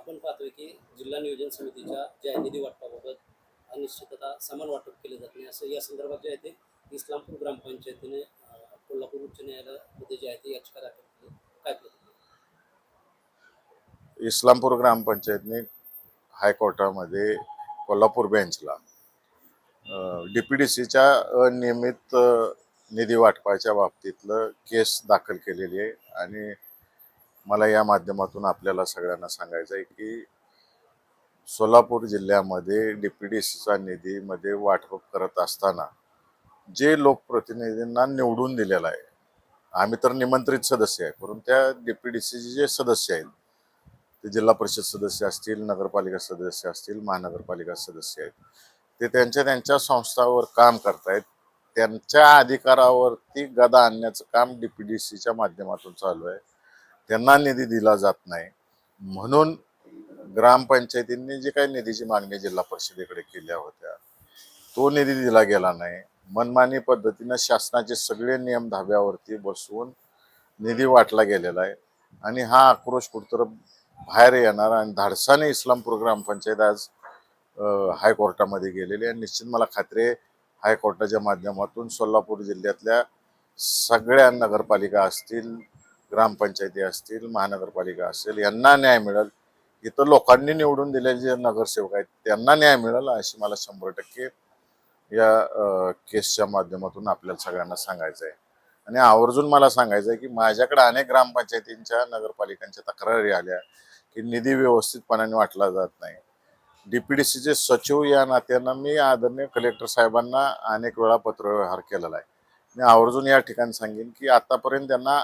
आपण पाहतोय की जिल्हा नियोजन समितीच्या ज्या निधी वाटपाबाबत अनिश्चितता समान वाटप केले जात नाही असं या संदर्भात जे आहे ते इस्लामपूर ग्रामपंचायतीने कोल्हापूर उच्च न्यायालयामध्ये जे आहे ते याचिका दाखल केली. काय प्रतिक्रिया? इस्लामपूर ग्रामपंचायतने हायकोर्टामध्ये कोल्हापूर बेंचला DPDCच्या अनियमित निधी वाटपाच्या बाबतीतलं केस दाखल केलेली आहे. आणि मला या माध्यमातून आपल्याला सगळ्यांना सांगायचं आहे की सोलापूर जिल्ह्यामध्ये DPDCचा निधीमध्ये वाटप करत असताना जे लोकप्रतिनिधींना निवडून दिलेला आहे, आम्ही तर निमंत्रित सदस्य आहे, परंतु त्या DPDCचे जे सदस्य आहेत ते जिल्हा परिषद सदस्य असतील, नगरपालिका सदस्य असतील, महानगरपालिका सदस्य आहेत, ते त्यांच्या संस्थावर काम करतायत. त्यांच्या अधिकारावरती गदा आणण्याचं काम DPDCच्या माध्यमातून चालू आहे. त्यांना निधी दिला जात नाही म्हणून ग्रामपंचायतींनी जे काही निधीची मागणी जिल्हा परिषदेकडे केल्या होत्या तो निधी दिला गेला नाही. मनमानी पद्धतीनं शासनाचे सगळे नियम धाब्यावरती बसवून निधी वाटला गेलेला आहे. आणि हा आक्रोश कुठंतरी बाहेर येणार आणि धाडसाने इस्लामपूर ग्रामपंचायत आज हायकोर्टामध्ये गेलेली आहे. निश्चित मला खात्री आहे हायकोर्टाच्या माध्यमातून सोलापूर जिल्ह्यातल्या सगळ्या नगरपालिका असतील, ग्रामपंचायती असतील, महानगरपालिका असेल, यांना न्याय मिळेल. इथं लोकांनी निवडून दिलेले जे नगरसेवक आहेत त्यांना न्याय मिळेल अशी मला 100% या केसच्या माध्यमातून आपल्याला सगळ्यांना सांगायचं आहे. आणि आवर्जून मला सांगायचं आहे की माझ्याकडे अनेक ग्रामपंचायतींच्या नगरपालिकांच्या तक्रारी आल्या की निधी व्यवस्थितपणाने वाटला जात नाही. DPDCचे सचिव या नात्यानं मी आदरणीय कलेक्टर साहेबांना अनेक वेळा पत्रव्यवहार केलेला आहे. मी आवर्जून या ठिकाणी सांगेन की आतापर्यंत त्यांना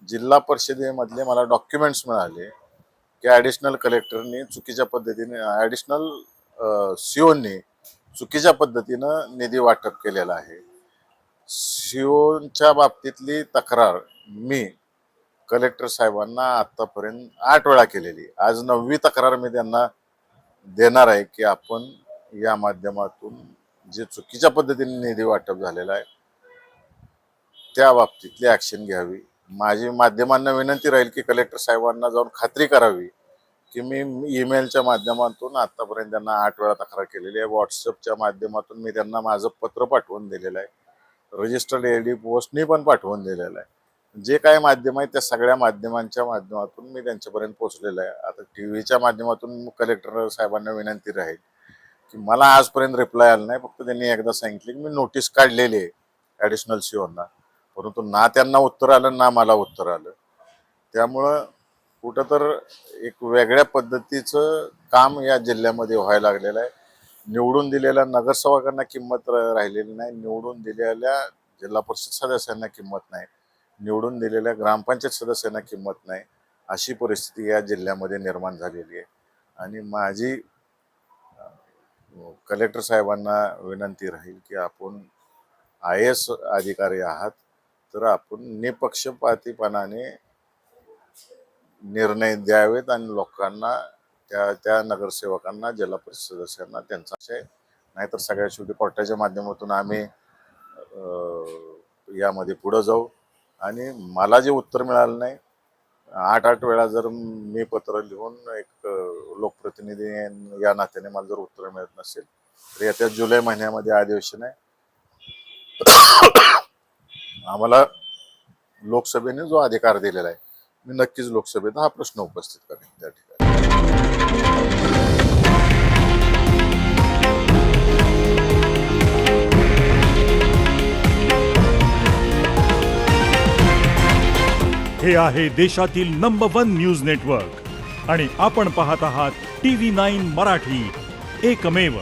जिल्हा परिषदेमधले मला डॉक्युमेंट्स मिळाले की ॲडिशनल कलेक्टरनी चुकीच्या पद्धतीने, ॲडिशनल COनी चुकीच्या पद्धतीनं निधी वाटप केलेला आहे. COच्या बाबतीतली तक्रार मी कलेक्टर साहेबांना आतापर्यंत 8 वेळा केलेली. आज 9वी तक्रार मी त्यांना देणार आहे की आपण या माध्यमातून जे चुकीच्या पद्धतीने निधी वाटप झालेला आहे त्या बाबतीतली ॲक्शन घ्यावी. माझी माध्यमांना विनंती राहील की कलेक्टर साहेबांना जाऊन खात्री करावी की मी ईमेलच्या माध्यमातून आतापर्यंत त्यांना 8 वेळा तक्रार केलेली आहे. व्हॉट्सअपच्या माध्यमातून मी त्यांना माझं पत्र पाठवून दिलेलं आहे. रजिस्टर्ड AD पोस्टनी पण पाठवून दिलेलं आहे. जे काही माध्यम आहे त्या सगळ्या माध्यमांच्या माध्यमातून मी त्यांच्यापर्यंत पोहोचलेलं आहे. आता TV च्या माध्यमातून कलेक्टर साहेबांना विनंती राहील की मला आजपर्यंत रिप्लाय आला नाही. फक्त त्यांनी एकदा सांगितले की मी नोटीस काढलेली आहे ॲडिशनल COना, परंतु ना त्यांना उत्तर आलं ना मला उत्तर आलं. त्यामुळं कुठं तर एक वेगळ्या पद्धतीचं काम या जिल्ह्यामध्ये व्हायला लागलेलं आहे. निवडून दिलेल्या नगरसेवकांना किंमत राहिलेली नाही, निवडून दिलेल्या जिल्हा परिषद सदस्यांना किंमत नाही, निवडून दिलेल्या ग्रामपंचायत सदस्यांना किंमत नाही, अशी परिस्थिती या जिल्ह्यामध्ये निर्माण झालेली आहे. आणि माझी कलेक्टर साहेबांना विनंती राहील की आपण IAS अधिकारी आहात तर आपण निपक्षपातीपणाने निर्णय द्यावेत आणि लोकांना त्या नगरसेवकांना, जिल्हा परिषद सदस्यांना त्यांचा आशय, नाहीतर सगळ्या शेवटी कोर्टाच्या माध्यमातून आम्ही यामध्ये पुढं जाऊ. आणि मला जे उत्तर मिळालं नाही, 8 वेळा जर मी पत्र लिहून एक लोकप्रतिनिधी या नात्याने मला जर उत्तर मिळत नसेल तर येत्या जुलै महिन्यामध्ये अधिवेशन आहे. आम्हाला लोकसभेने जो अधिकार दिलेला आहे मी नक्कीच लोकसभेत हा प्रश्न उपस्थित करेन त्या ठिकाणी. हे आहे देशातील नंबर 1 न्यूज नेटवर्क आणि आपण पाहत आहात TV9 मराठी, एकमेव.